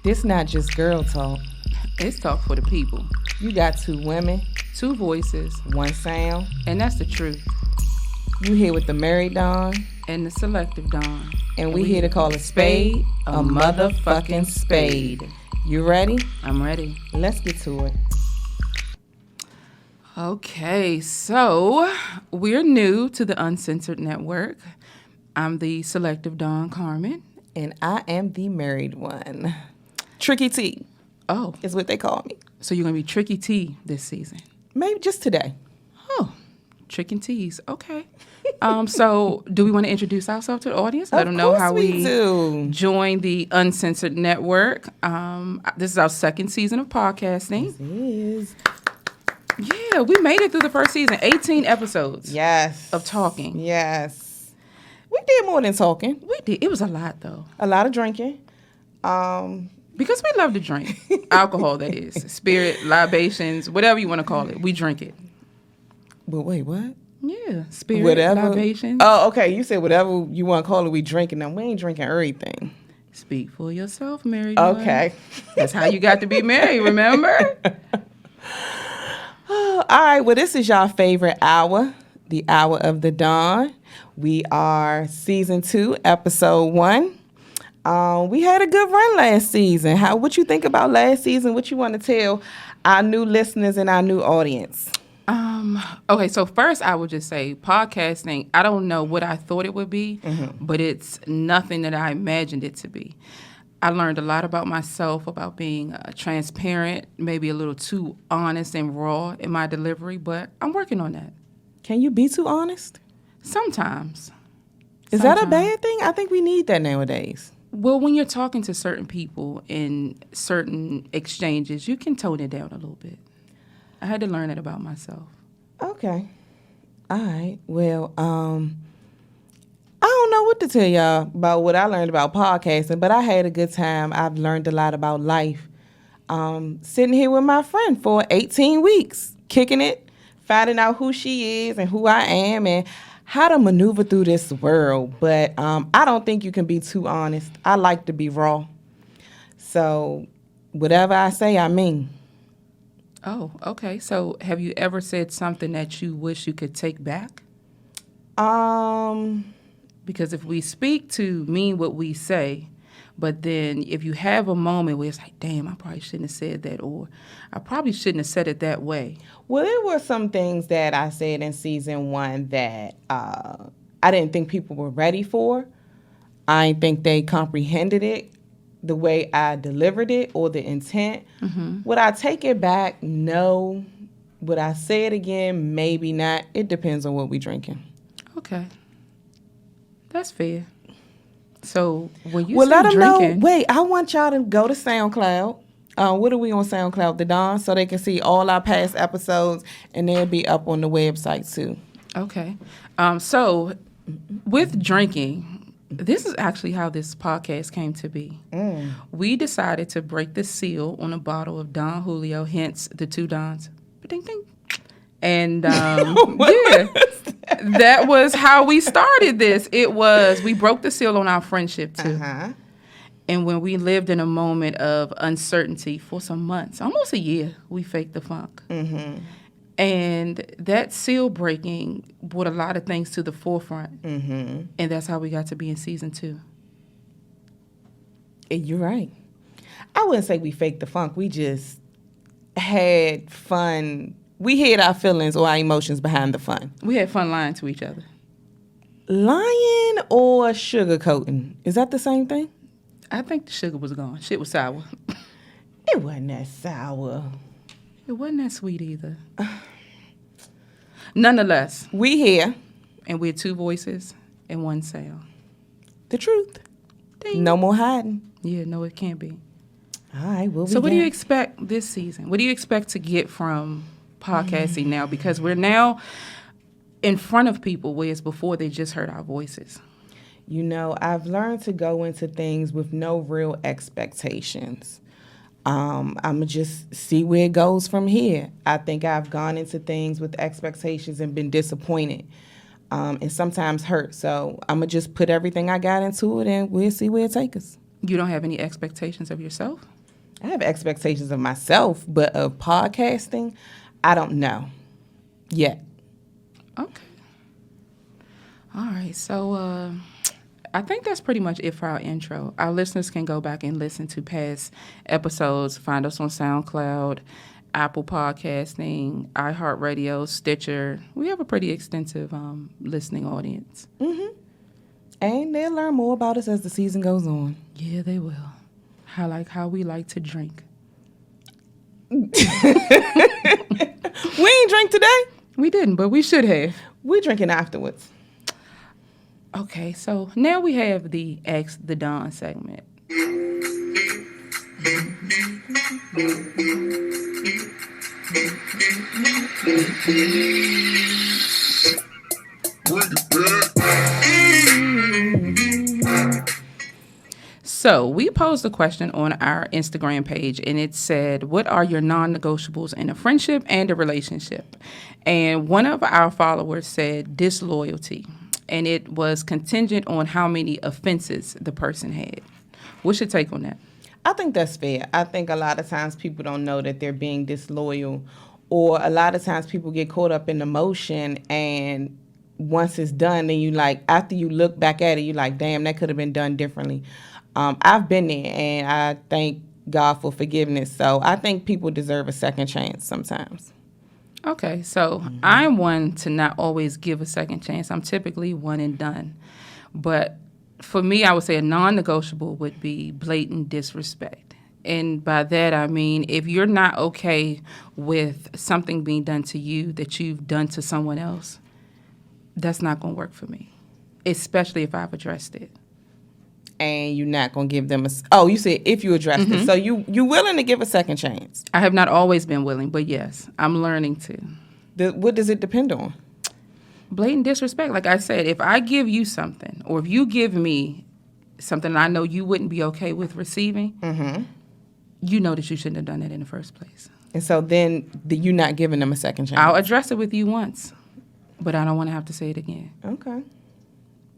This not just girl talk. It's talk for the people. You got two women, Two voices, one sound. and that's the truth. You here with the married Dawn, And the selective Dawn. and we here to call a spade a motherfucking spade. You ready? I'm ready. Let's get to it. Okay, so we're new to the Uncensored Network. I'm the selective Dawn Carmen. And I am the married one. Tricky T Oh, is what they call me. so you're going to be Tricky T this season. Maybe just today. Oh, Trick and Tease. Okay. So do we want to introduce ourselves to the audience? Let Of them know course how we do. join the Uncensored Network. This is our second season of podcasting. Yes. Yeah, we made it through the first season. 18 episodes Yes. of talking. Yes. We did more than talking. We did. It was a lot, though. A lot of drinking. Because we love to drink. Alcohol, that is. Spirit, libations, whatever you want to call it. We drink it. But wait, what? Yeah. Spirit, Whatever. libations. Oh, okay. You said whatever you want to call it, we drinking. Now, we ain't drinking everything. Speak for yourself, married one. Okay. That's how you got to be married, remember? All right. Well, this is y'all favorite hour, the hour of the dawn. We are season 2, episode 1. We had a good run last season. What you think about last season? What you want to tell our new listeners and our new audience? Okay, so first I would just say podcasting, I don't know what I thought it would be, but it's nothing that I imagined it to be. I learned a lot about myself, about being transparent, maybe a little too honest and raw in my delivery, but I'm working on that. Can you be too honest? Sometimes. Is that a bad thing? I think we need that nowadays. Well, when you're talking to certain people in certain exchanges, you can tone it down a little bit. I had to learn it about myself. Okay. All right. Well, I don't know what to tell y'all about what I learned about podcasting, but I had a good time. I've learned a lot about life. Sitting here with my friend for 18 weeks, kicking it, finding out who she is and who I am and how to maneuver through this world. But I don't think you can be too honest. I like to be raw. So whatever I say, I mean. Oh, okay. So have you ever said something that you wish you could take back? Because if we speak to mean what we say, but then if you have a moment where it's like, damn, I probably shouldn't have said that, or I probably shouldn't have said it that way. Well, there were some things that I said in season 1 that I didn't think people were ready for. I didn't think they comprehended it the way I delivered it or the intent. Would I take it back? No. Would I say it again? Maybe not. It depends on what we're drinking. Okay. That's fair. So when you Well, say let them drinking, know. Wait, I want y'all to go to SoundCloud. What are we on SoundCloud? The Dawn, so they can see all our past episodes, and they'll be up on the website too. Okay. So with drinking, this is actually how this podcast came to be. We decided to break the seal on a bottle of Don Julio, hence the two Dons. Ding, ding. And yeah, that was how we started this. We broke the seal on our friendship too. And when we lived in a moment of uncertainty for some months, almost a year, we faked the funk. And that seal breaking brought a lot of things to the forefront. And that's how we got to be in season 2. You're right. I wouldn't say we faked the funk. We just had fun. We hid our feelings or our emotions behind the fun. We had fun lying to each other. Lying or sugarcoating? Is that the same thing? I think the sugar was gone. Shit was sour. It wasn't that sour. It wasn't that sweet either. Nonetheless, We here. and we're two voices and one sound. The truth. Ding. No more hiding. Yeah, no, it can't be. All right. So what do you expect this season? What do you expect to get from podcasting now? Because we're now in front of people, whereas before they just heard our voices. You know, I've learned to go into things with no real expectations. I'm going to just see where it goes from here. I think I've gone into things with expectations and been disappointed and sometimes hurt. So I'm going to just put everything I got into it and we'll see where it takes us. You don't have any expectations of yourself? I have expectations of myself, but of podcasting, I don't know yet. Okay. All right. So I think that's pretty much it for our intro. Our listeners can go back and listen to past episodes. Find us on SoundCloud, Apple Podcasting, iHeartRadio, Stitcher. We have a pretty extensive listening audience. Mm-hmm. And they'll learn more about us as the season goes on. Yeah, they will. How we like to drink. We ain't drink today. We didn't, but we should have. We drinking afterwards. Okay, so now we have the Ask the Don segment. So we posed a question on our Instagram page, and it said, what are your non-negotiables in a friendship and a relationship? And one of our followers said disloyalty, and it was contingent on how many offenses the person had. What's your take on that? I think that's fair. I think a lot of times people don't know that they're being disloyal, or a lot of times people get caught up in emotion, and once it's done, then you like, after you look back at it, you like, damn, that could have been done differently. I've been there, and I thank God for forgiveness. So I think people deserve a second chance sometimes. Okay, so I'm one to not always give a second chance. I'm typically one and done. But for me, I would say a non-negotiable would be blatant disrespect. And by that, I mean, if you're not okay with something being done to you that you've done to someone else, that's not going to work for me, especially if I've addressed it. And you're not going to give them you said if you addressed it. So you willing to give a second chance? I have not always been willing, but yes, I'm learning to. What does it depend on? Blatant disrespect. Like I said, if I give you something, or if you give me something I know you wouldn't be okay with receiving, you know that you shouldn't have done that in the first place. And so then you're not giving them a second chance? I'll address it with you once, but I don't want to have to say it again. Okay.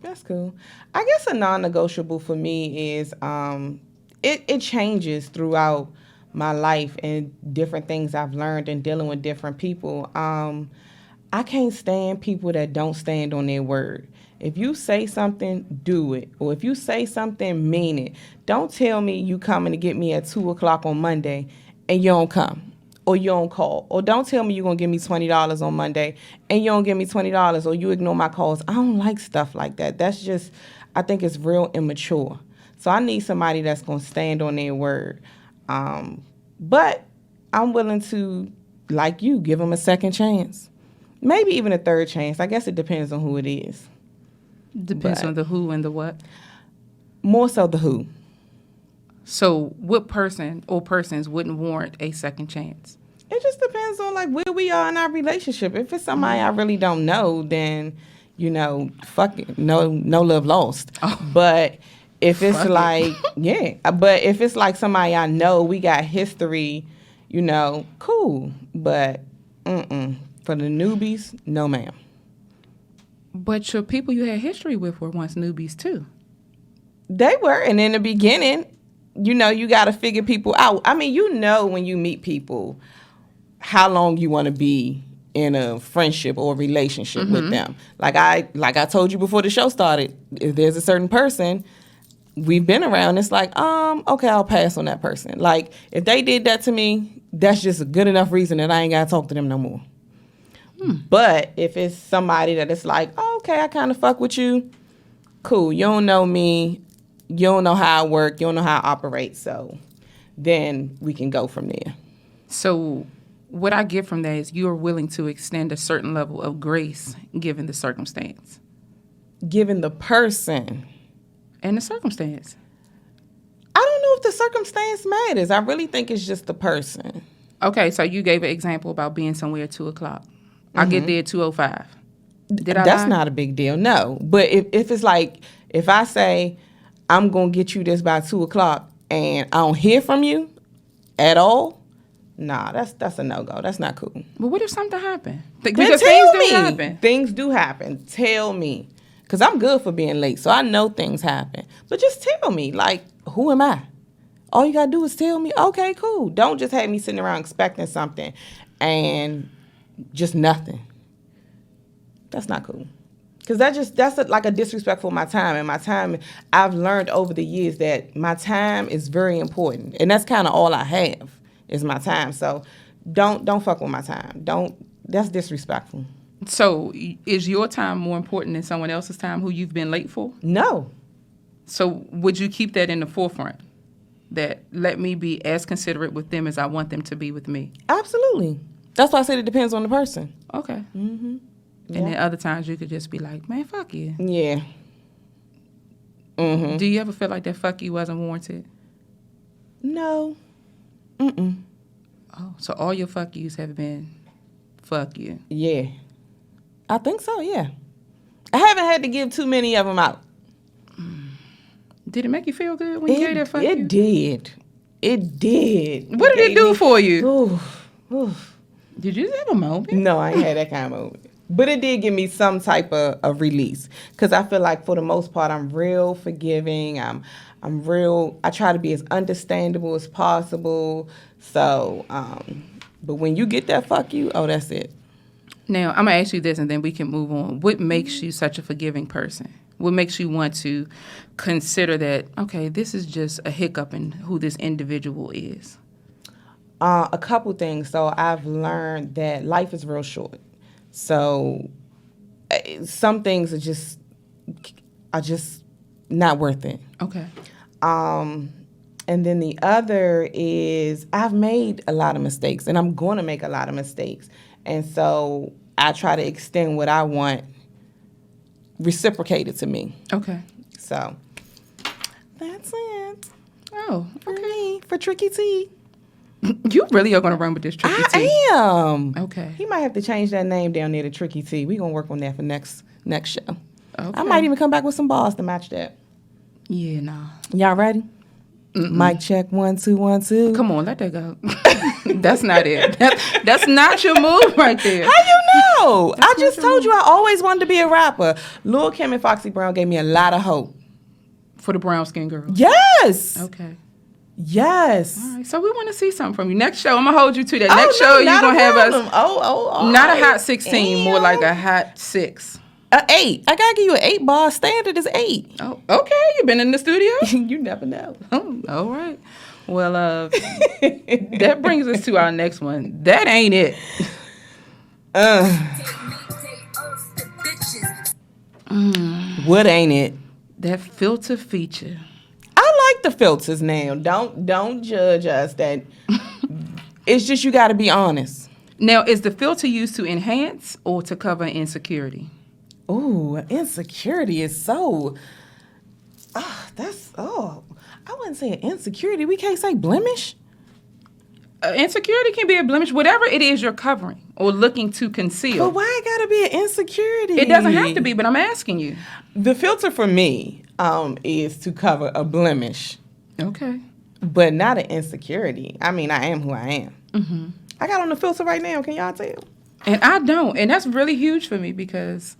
That's cool. I guess a non-negotiable for me is it changes throughout my life and different things I've learned in dealing with different people. I can't stand people that don't stand on their word. If you say something, do it. Or if you say something, mean it. Don't tell me you coming to get me at 2 o'clock on Monday and you don't come. Or you don't call. Or don't tell me you're going to give me $20 on Monday and you don't give me $20, or you ignore my calls. I don't like stuff like that. That's just, I think it's real immature. So I need somebody that's going to stand on their word. But I'm willing to, like you, give them a second chance. Maybe even a third chance. I guess it depends on who it is. Depends on the who and the what? More so the who. So what person or persons wouldn't warrant a second chance? It just depends on like where we are in our relationship. If it's somebody I really don't know, then, fuck it. No love lost. Oh. But if it's but if it's like somebody I know, we got history, cool. But for the newbies, no ma'am. But your people you had history with were once newbies too. They were, and in the beginning, you got to figure people out. I mean, when you meet people, how long you want to be in a friendship or relationship with them. Like I told you before the show started, if there's a certain person we've been around, it's like, okay, I'll pass on that person. Like, if they did that to me, that's just a good enough reason that I ain't got to talk to them no more. But if it's somebody that it's like, okay, I kind of fuck with you, cool, you don't know me, you don't know how I work, you don't know how I operate, so then we can go from there. So what I get from that is you are willing to extend a certain level of grace given the circumstance. Given the person. And the circumstance. I don't know if the circumstance matters. I really think it's just the person. Okay, so you gave an example about being somewhere at 2 o'clock. I get there at 2:05. That's not a big deal, no. But if it's like, if I say, I'm going to get you this by 2 o'clock and I don't hear from you at all, nah, that's a no-go. That's not cool. But what if something happened? Because things do happen. Things do happen. Tell me. Because I'm good for being late, so I know things happen. But just tell me, like, who am I? All you gotta do is tell me, okay, cool. Don't just have me sitting around expecting something and just nothing. That's not cool. Because like a disrespectful of my time. And my time, I've learned over the years that my time is very important. And that's kind of all I have is my time. So don't fuck with my time. That's disrespectful. So is your time more important than someone else's time who you've been late for? No. So would you keep that in the forefront? That let me be as considerate with them as I want them to be with me? Absolutely. That's why I said it depends on the person. Okay. Mm-hmm. And then other times you could just be like, man, fuck you. Yeah. Mm-hmm. Do you ever feel like that fuck you wasn't warranted? No. Mm-mm. Oh, so all your fuck yous have been fuck you. Yeah. I think so, yeah. I haven't had to give too many of them out. Did it make you feel good when you gave that fuck you? It did. It did. What did it do for you? Oof. Did you just have a moment? No, I ain't had that kind of moment. But it did give me some type of release. Because I feel like for the most part, I'm real forgiving. I'm real, I try to be as understandable as possible. So, but when you get that fuck you, oh, that's it. Now, I'm going to ask you this and then we can move on. What makes you such a forgiving person? What makes you want to consider that, okay, this is just a hiccup in who this individual is? A couple things. So I've learned that life is real short. So some things are just not worth it. Okay. And then the other is I've made a lot of mistakes, and I'm going to make a lot of mistakes. And so I try to extend what I want reciprocated to me. Okay. So that's it. Oh, okay. For Tricky T. You really are going to run with this Tricky T. I am. Okay. He might have to change that name down there to Tricky T. We're going to work on that for next show. Okay. I might even come back with some balls to match that. Yeah, nah. Y'all ready? Mic check 1 2 1 2. Come on, let that go. That's not it. That's not your move right there. How you know? I just told you I always wanted to be a rapper. Lil' Kim and Foxy Brown gave me a lot of hope. For the brown skin girl. Yes. Okay. Yes. All right. So we want to see something from you. Next show, I'm going to hold you to that. Next show, you're going to have us. Not a hot 16, more like a hot 6. 8. I gotta give you an 8 bar. Standard is 8. Oh, okay. You've been in the studio? You never know. Oh, all right. Well, that brings us to our next one. That ain't it. What ain't it? That filter feature. I like the filters now. Don't judge us. That it's just you got to be honest. Now, is the filter used to enhance or to cover insecurity? Ooh, insecurity is so. I wouldn't say an insecurity. We can't say blemish. Insecurity can be a blemish, whatever it is you're covering or looking to conceal. But why it gotta be an insecurity? It doesn't have to be, but I'm asking you. The filter for me is to cover a blemish. Okay. But not an insecurity. I mean, I am who I am. Mm-hmm. I got on the filter right now. Can y'all tell? And I don't. And that's really huge for me because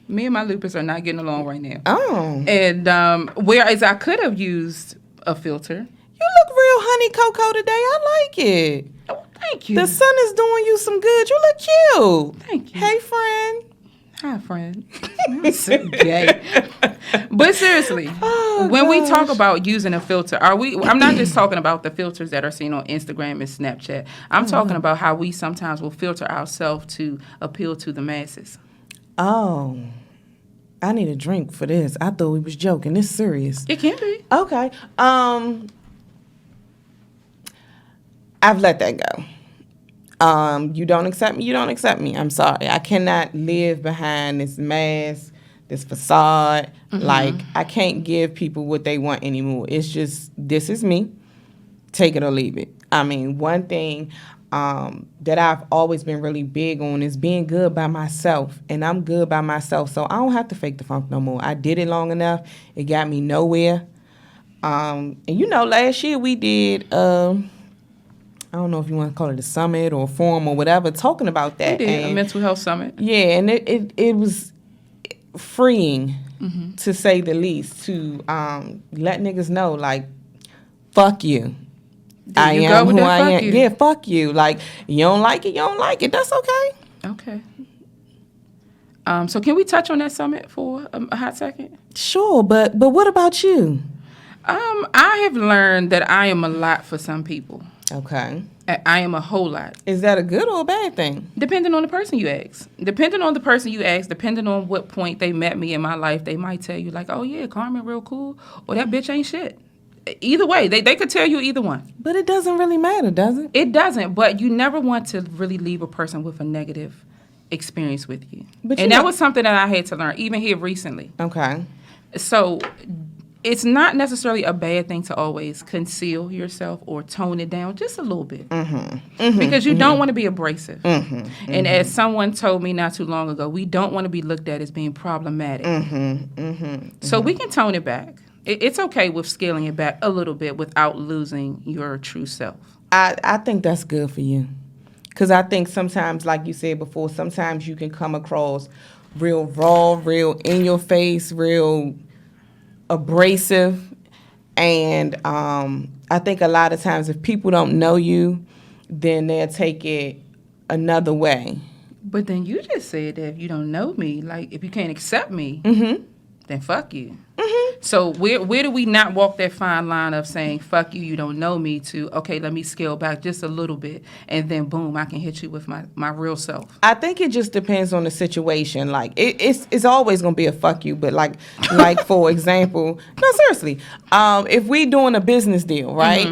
me and my lupus are not getting along right now. Oh. And whereas I could have used a filter. You look real honey cocoa today. I like it. Oh, thank you. The sun is doing you some good. You look cute. Thank you. Hey, friend. Hi, friend. I'm so gay. But seriously, when we talk about using a filter, I'm not just talking about the filters that are seen on Instagram and Snapchat. I'm talking about how we sometimes will filter ourselves to appeal to the masses. Oh. I need a drink for this. I thought we was joking. It's serious. It can be. Okay. I've let that go. You don't accept me, you don't accept me. I'm sorry. I cannot live behind this mask, this facade. Mm-hmm. Like, I can't give people what they want anymore. It's just, this is me. Take it or leave it. I mean, one thing that I've always been really big on is being good by myself. And I'm good by myself. So I don't have to fake the funk no more. I did it long enough. It got me nowhere. And last year we did... I don't know if you want to call it a summit or a forum or whatever, talking about that. We did a mental health summit. Yeah, and it was freeing to say the least, to let niggas know, like, fuck you. I you am go with who that I fuck am. you? Yeah, fuck you. Like, you don't like it, you don't like it. That's okay. Okay. So can we touch on that summit for a hot second? Sure, but what about you? I have learned that I am a lot for some people. Okay. I am a whole lot. Is that a good or a bad thing? Depending on the person you ask. Depending on what point they met me in my life, they might tell you, like, oh, yeah, Carmen real cool, or that bitch ain't shit. Either way, they could tell you either one. But it doesn't really matter, does it? It doesn't, but you never want to really leave a person with a negative experience with you. And that was something that I had to learn, even here recently. Okay. So it's not necessarily a bad thing to always conceal yourself or tone it down just a little bit. Because you don't want to be abrasive. And as someone told me not too long ago, we don't want to be looked at as being problematic. So we can tone it back. It's okay with scaling it back a little bit without losing your true self. I think that's good for you. Because I think sometimes, like you said before, sometimes you can come across real raw, real in your face, real abrasive. And I think a lot of times if people don't know you, then they'll take it another way. But then you just said that if you don't know me, like if you can't accept me, then fuck you. So where do we not walk that fine line of saying, fuck you, you don't know me, to, okay, let me scale back just a little bit, and then boom, I can hit you with my real self? I think it just depends on the situation. Like, it's always going to be a fuck you, but like for example, no, seriously, if we doing a business deal, right?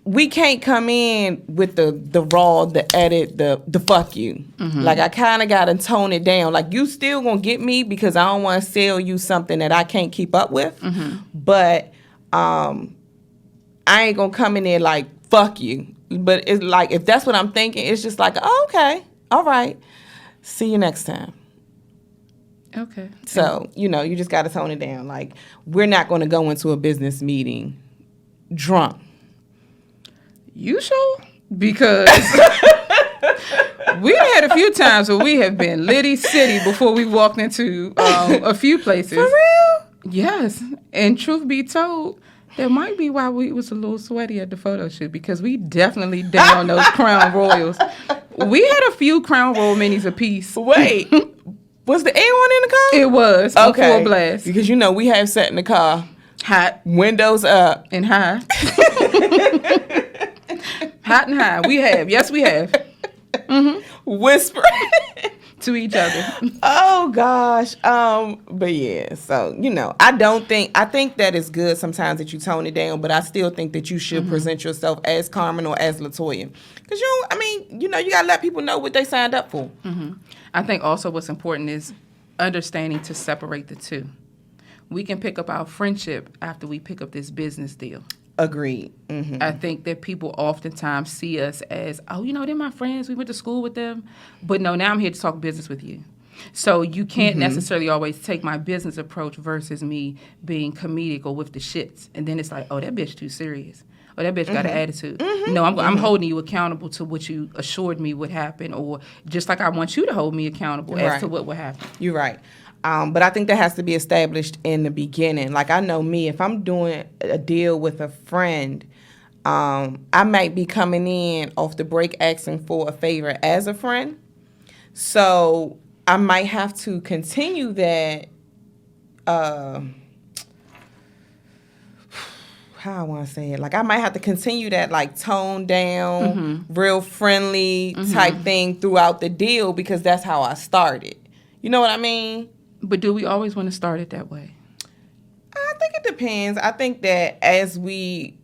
We can't come in with the raw, the edit, the fuck you. Like, I kind of got to tone it down. Like, you still going to get me because I don't want to sell you something that I can't keep up with. But I ain't going to come in there like, fuck you. But it's like, if that's what I'm thinking, it's just like, oh, okay, all right. See you next time. Okay. So, you just got to tone it down. Like, we're not going to go into a business meeting drunk. You sure? Because we had a few times where we have been litty city before we walked into a few places. For real? Yes. And truth be told, that might be why we was a little sweaty at the photo shoot, because we definitely down those Crown Royals. We had a few Crown Royal minis apiece. Wait. Was the A1 in the car? It was. Okay. Full blast. Because we have sat in the car. Hot. Windows up. And high. Hot and high. We have. Yes, we have. Whispering to each other. Oh gosh. But yeah, so I think that it's good sometimes that you tone it down, but I still think that you should present yourself as Carmen or as LaToya. Because you gotta let people know what they signed up for. I think also what's important is understanding to separate the two. We can pick up our friendship after we pick up this business deal. Agreed. I think that people oftentimes see us as, oh, they're my friends. We went to school with them. But no, now I'm here to talk business with you. So you can't necessarily always take my business approach versus me being comedic or with the shits. And then it's like, oh, that bitch too serious. Oh, that bitch got an attitude. No, I'm holding you accountable to what you assured me would happen, or just like I want you to hold me accountable as to what would happen. You're right. But I think that has to be established in the beginning. Like, I know me, if I'm doing a deal with a friend, I might be coming in off the break asking for a favor as a friend. So I might have to continue that, how I want to say it. Like, I might have to continue that, like, tone down, real friendly type thing throughout the deal, because that's how I started. You know what I mean? But do we always want to start it that way? I think it depends. I think that as we,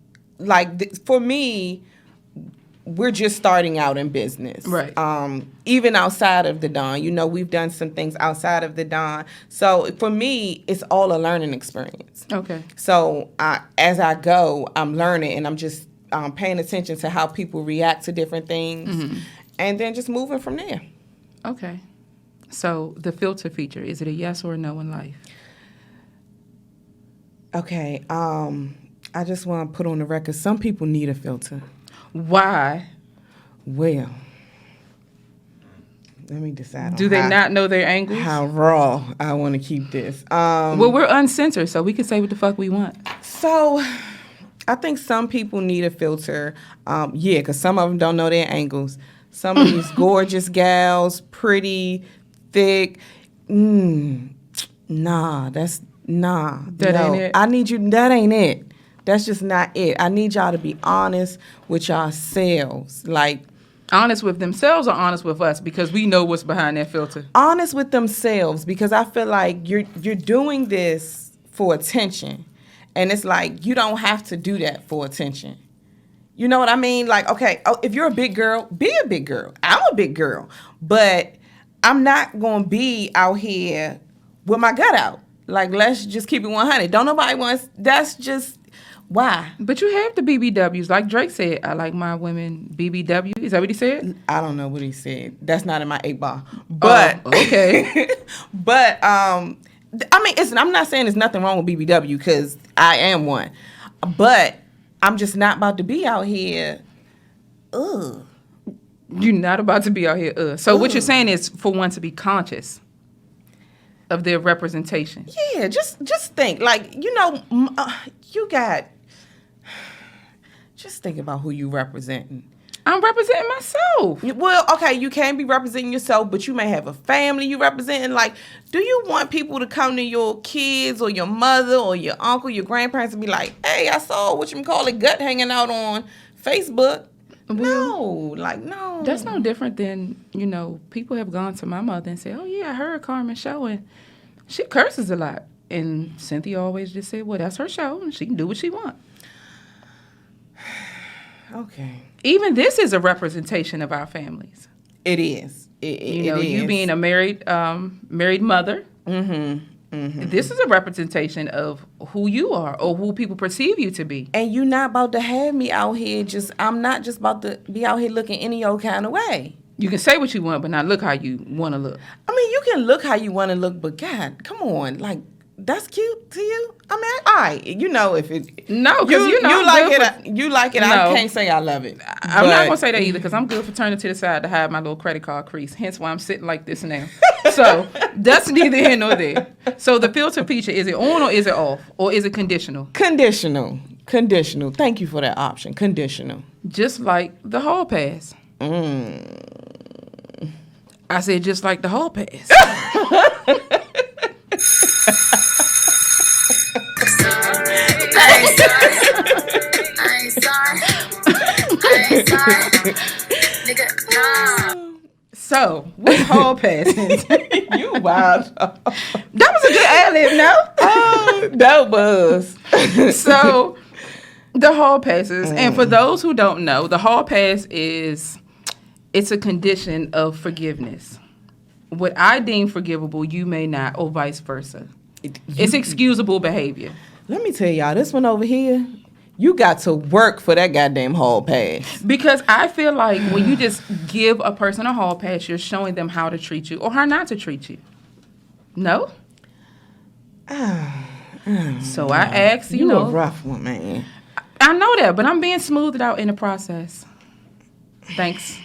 for me, we're just starting out in business. Right. Even outside of the Dawn. We've done some things outside of the Dawn. So for me, it's all a learning experience. Okay. So as I go, I'm learning, and I'm just paying attention to how people react to different things, and then just moving from there. Okay. So the filter feature, is it a yes or a no in life? Okay. I just want to put on the record, some people need a filter. Why? Well, Let me decide. Do they not know their angles? How raw I want to keep this. Well, we're uncensored, so we can say what the fuck we want. So, I think some people need a filter. Yeah, because some of them don't know their angles. Some of these gorgeous gals, pretty, thick. Nah, that ain't it. I need you. That ain't it. That's just not it. I need y'all to be honest with yourselves. Like, Honest with themselves or honest with us, because we know what's behind that filter. honest with themselves, because I feel like you're doing this for attention, and it's like you don't have to do that for attention. You know what I mean? Like, okay, if you're a big girl, be a big girl. I'm a big girl, but I'm not gonna be out here with my gut out. Like, let's just keep it 100. Don't nobody wants. That's just why. But you have the BBWs. Like Drake said, I like my women BBW. Is that what he said? I don't know what he said. That's not in my 8 ball. But okay. but I mean, I'm not saying there's nothing wrong with BBW, because I am one. But I'm just not about to be out here. Ugh. You're not about to be out here. So what you're saying is for one to be conscious of their representation. Yeah, just think. Like, you got. Just think about who you representing. I'm representing myself. Well, okay, you can be representing yourself, but you may have a family you representing. Like, do you want people to come to your kids or your mother or your uncle, your grandparents, and be like, hey, I saw gut hanging out on Facebook? No. That's no different than, people have gone to my mother and said, oh, yeah, I heard Carmen's show, and she curses a lot. And Cynthia always just said, well, that's her show, and she can do what she wants. Okay. Even this is a representation of our families. It is. It is. You being a married mother. Mm-hmm. Mm-hmm. This is a representation of who you are or who people perceive you to be. And you're not about to have me out here I'm not just about to be out here looking any old kind of way. You can say what you want, but not look how you want to look. I mean, you can look how you want to look, but God, come on. Like, that's cute to you? I mean, all right. If it... No, because you like it. You like it. No. I can't say I love it. I'm not going to say that either, because I'm good for turning to the side to hide my little credit card crease. Hence why I'm sitting like this now. So that's neither here nor there. So the filter feature, is it on or is it off? Or is it conditional? Conditional. Thank you for that option. Conditional. Just like the hall pass. I said just like the hall pass. I ain't sorry. Nigga, nah. So, with hall passes. You wild. That was a good ad-lib, no? Oh, that was. So, the hall passes. And for those who don't know, the hall pass it's a condition of forgiveness. What I deem forgivable, you may not, or vice versa. It's excusable behavior. Let me tell y'all, this one over here, you got to work for that goddamn hall pass. Because I feel like when you just give a person a hall pass, you're showing them how to treat you or how not to treat you. No? So I asked, you know. You a rough one, man. I know that, but I'm being smoothed out in the process. Thanks.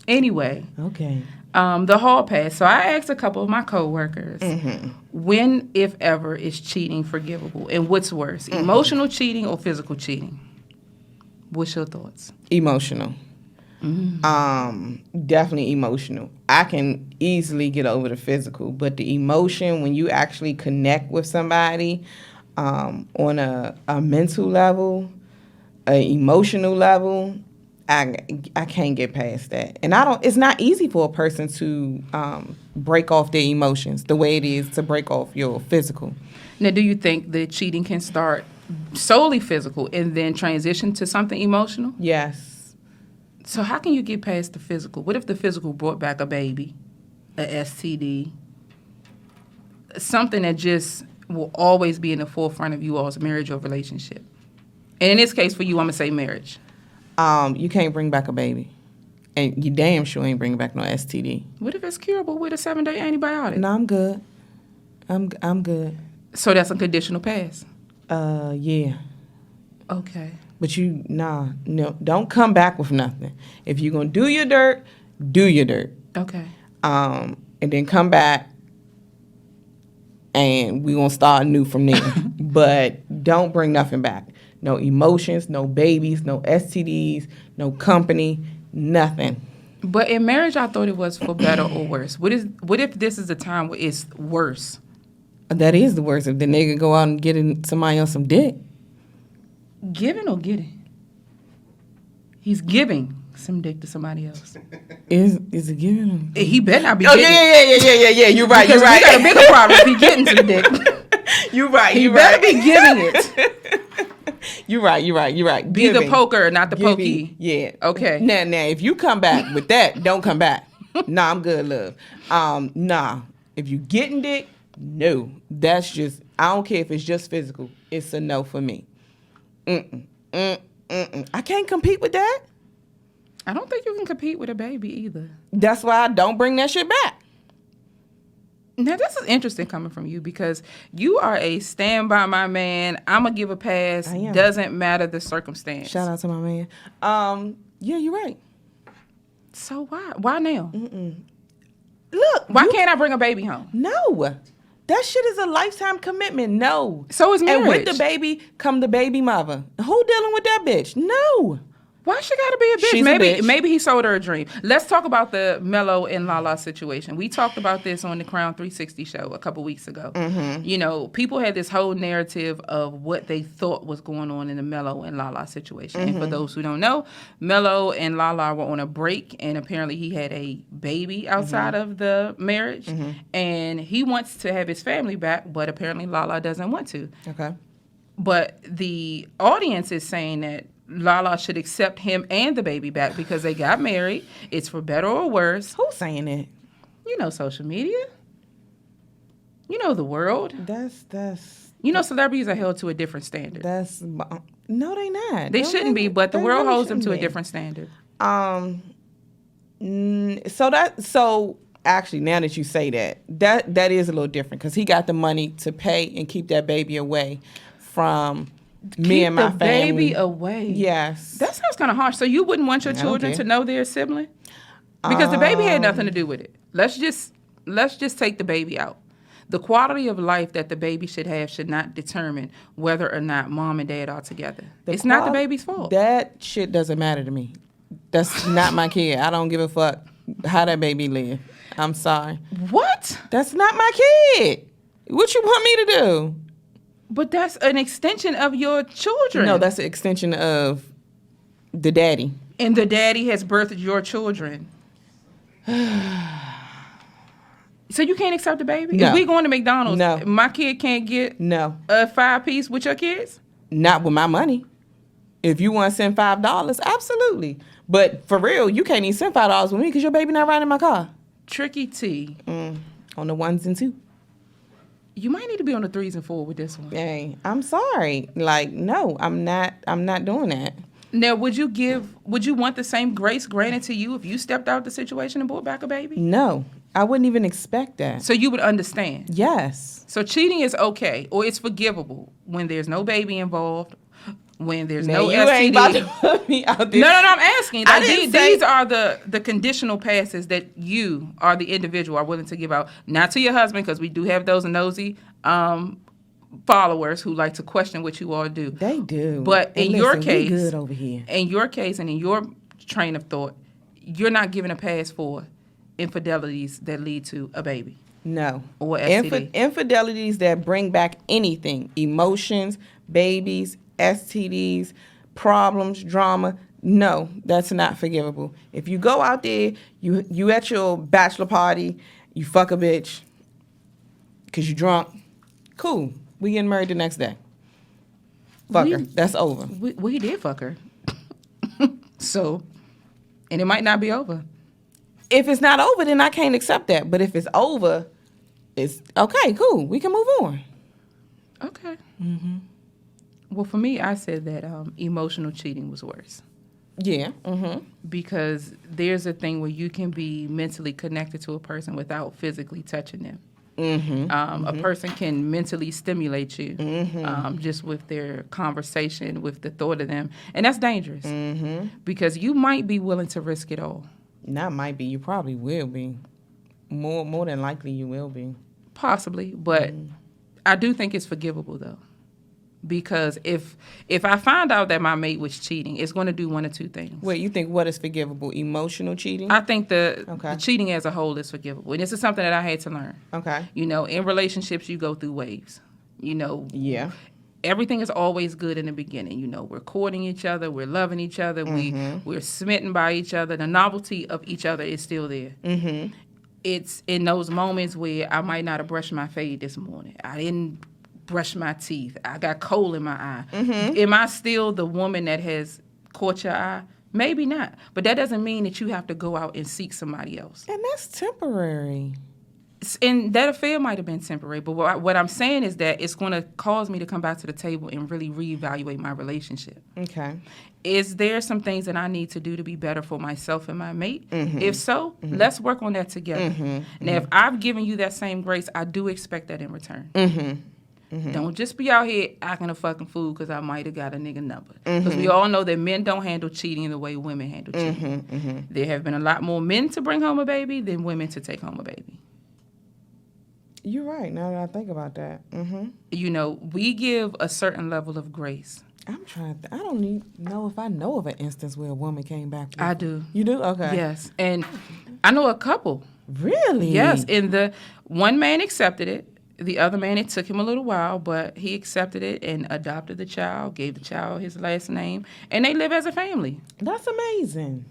Anyway. Okay. The hall pass. So I asked a couple of my coworkers, when, if ever, is cheating forgivable? And what's worse, emotional cheating or physical cheating? What's your thoughts? Emotional. Definitely emotional. I can easily get over the physical, but the emotion, when you actually connect with somebody on a mental level, an emotional level, I can't get past that. And it's not easy for a person to break off their emotions the way it is to break off your physical. Now, do you think that cheating can start solely physical and then transition to something emotional? Yes. So how can you get past the physical? What if the physical brought back a baby, a STD, something that just will always be in the forefront of you all's marriage or relationship? And in this case, for you, I'm going to say marriage. You can't bring back a baby. And you damn sure ain't bringing back no STD. What if it's curable with a 7-day antibiotic? No, I'm good. I'm good. So that's a conditional pass? Yeah. Okay. But no, don't come back with nothing. If you're going to do your dirt, do your dirt. Okay. And then come back, and we gonna start anew from there. But don't bring nothing back. No emotions, no babies, no STDs, no company, nothing. But in marriage, I thought it was for better or worse. What if this is a time where it's worse? That is the worst. If the nigga go out and get somebody else some dick. Giving or getting? He's giving some dick to somebody else. Is it giving? He better not be Oh getting yeah. You're right. because You're right. we got a bigger problem if he getting some dick. You're right. He You're better right. be giving it. You're right. Be the poker, not the pokey. Yeah. Okay. Now, if you come back with that, don't come back. Nah, I'm good, love. Nah. If you getting dick, no. That's just, I don't care if it's just physical. It's a no for me. I can't compete with that. I don't think you can compete with a baby either. That's why I don't bring that shit back. Now, this is interesting coming from you because you are a stand by my man. I'm going to give a pass. I am. Doesn't matter the circumstance. Shout out to my man. Yeah, you're right. So why? Why now? Look. Why can't I bring a baby home? No. That shit is a lifetime commitment. No. So is marriage. And with the baby come the baby mother. Who dealing with that bitch? No. Why she gotta be a bitch? She's a bitch. Maybe he sold her a dream. Let's talk about the Mello and Lala situation. We talked about this on the Crown 360 show a couple weeks ago. Mm-hmm. You know, people had this whole narrative of what they thought was going on in the Mello and Lala situation. And for those who don't know, Mello and Lala were on a break, and apparently he had a baby outside of the marriage, and he wants to have his family back, but apparently Lala doesn't want to. Okay. But the audience is saying that Lala should accept him and the baby back because they got married. It's for better or worse. Who's saying that? You know social media. You know the world. That's You know celebrities are held to a different standard. no, they not. They shouldn't be, but the they world really holds them to a shouldn't be. different standard. So actually, now that you say that is a little different because he got the money to pay and keep that baby away from me and my Keep the family. baby away. Yes. That sounds kind of harsh. So you wouldn't want your I don't children care. to know their sibling? Because the baby had nothing to do with it. Let's just take the baby out. The quality of life that the baby should have should not determine whether or not mom and dad are together. It's not the baby's fault. That shit doesn't matter to me. That's not my kid. I don't give a fuck how that baby live. I'm sorry. What? That's not my kid. What you want me to do? But that's an extension of your children. No, that's an extension of the daddy. And the daddy has birthed your children. So you can't accept the baby? No. If we going to McDonald's, No. my kid can't get No, a 5-piece with your kids? not with my money. If you want to send $5, absolutely. But for real, you can't even send $5 with me because your baby not riding in my car. Tricky T. On the ones and two. You might need to be on the 3s and 4 with this one. Dang, I'm sorry. Like, no, I'm not doing that. Now, would you want the same grace granted to you if you stepped out the situation and brought back a baby? No, I wouldn't even expect that. So you would understand. Yes. So cheating is okay, or it's forgivable when there's no baby involved, when there's Now, no you STD. ain't about to put me out there. No, I'm asking. I Like, didn't say- these are the conditional passes that you are the individual are willing to give out, not to your husband, because we do have those nosy followers who like to question what you all do. They do. But And in your listen, we case, good over here. in your case and in your train of thought, you're not giving a pass for infidelities that lead to a baby. No. Or STD. Infidelities that bring back anything, emotions, babies, STDs, problems, drama. No, that's not forgivable. If you go out there, you at your bachelor party, you fuck a bitch because you drunk, cool. We getting married the next day. Fuck her. That's over. We did fuck her. So, and it might not be over. If it's not over, then I can't accept that. But if it's over, it's okay, cool. We can move on. Okay. Mm-hmm. Well, for me, I said that emotional cheating was worse. Yeah. Mm-hmm. Because there's a thing where you can be mentally connected to a person without physically touching them. Mm-hmm. A person can mentally stimulate you just with their conversation, with the thought of them. And that's dangerous because you might be willing to risk it all. Not might be. You probably will be. More than likely, you will be. Possibly, but I do think it's forgivable though. Because if I find out that my mate was cheating, it's going to do one of two things. Wait, you think what is forgivable? Emotional cheating? I think the Okay. cheating as a whole is forgivable. And this is something that I had to learn. Okay. You know, in relationships, you go through waves. You know, Yeah. everything is always good in the beginning. You know, we're courting each other, we're loving each other, we're smitten by each other. The novelty of each other is still there. Mm-hmm. It's in those moments where I might not have brushed my fade this morning. I didn't brush my teeth. I got coal in my eye. Am I still the woman that has caught your eye? Maybe not. But that doesn't mean that you have to go out and seek somebody else. And that's temporary. And that affair might have been temporary, but what I'm saying is that it's going to cause me to come back to the table and really reevaluate my relationship. Okay. Is there some things that I need to do to be better for myself and my mate? If so, let's work on that together. Now, if I've given you that same grace, I do expect that in return. Don't just be out here acting a fucking fool because I might have got a nigga number. Because we all know that men don't handle cheating the way women handle cheating. There have been a lot more men to bring home a baby than women to take home a baby. You're right, now that I think about that. You know, we give a certain level of grace. I'm trying to I don't know if I know of an instance where a woman came back. I do. You do? Okay. Yes. And I know a couple. Really? Yes. And the one man accepted it. The other man, it took him a little while, but he accepted it and adopted the child, gave the child his last name, and they live as a family. That's amazing.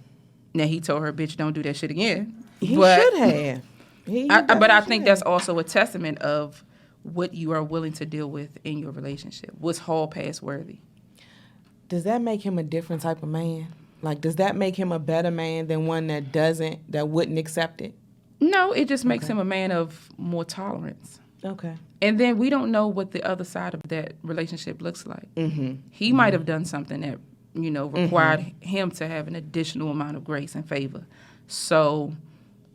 Now, he told her, bitch, don't do that shit again. He should have. But I think that's also a testament of what you are willing to deal with in your relationship. What's hall pass worthy? Does that make him a different type of man? Like, does that make him a better man than one that wouldn't accept it? No, it just makes him a man of more tolerance. Okay. And then we don't know what the other side of that relationship looks like. He might have done something that, you know, required him to have an additional amount of grace and favor. So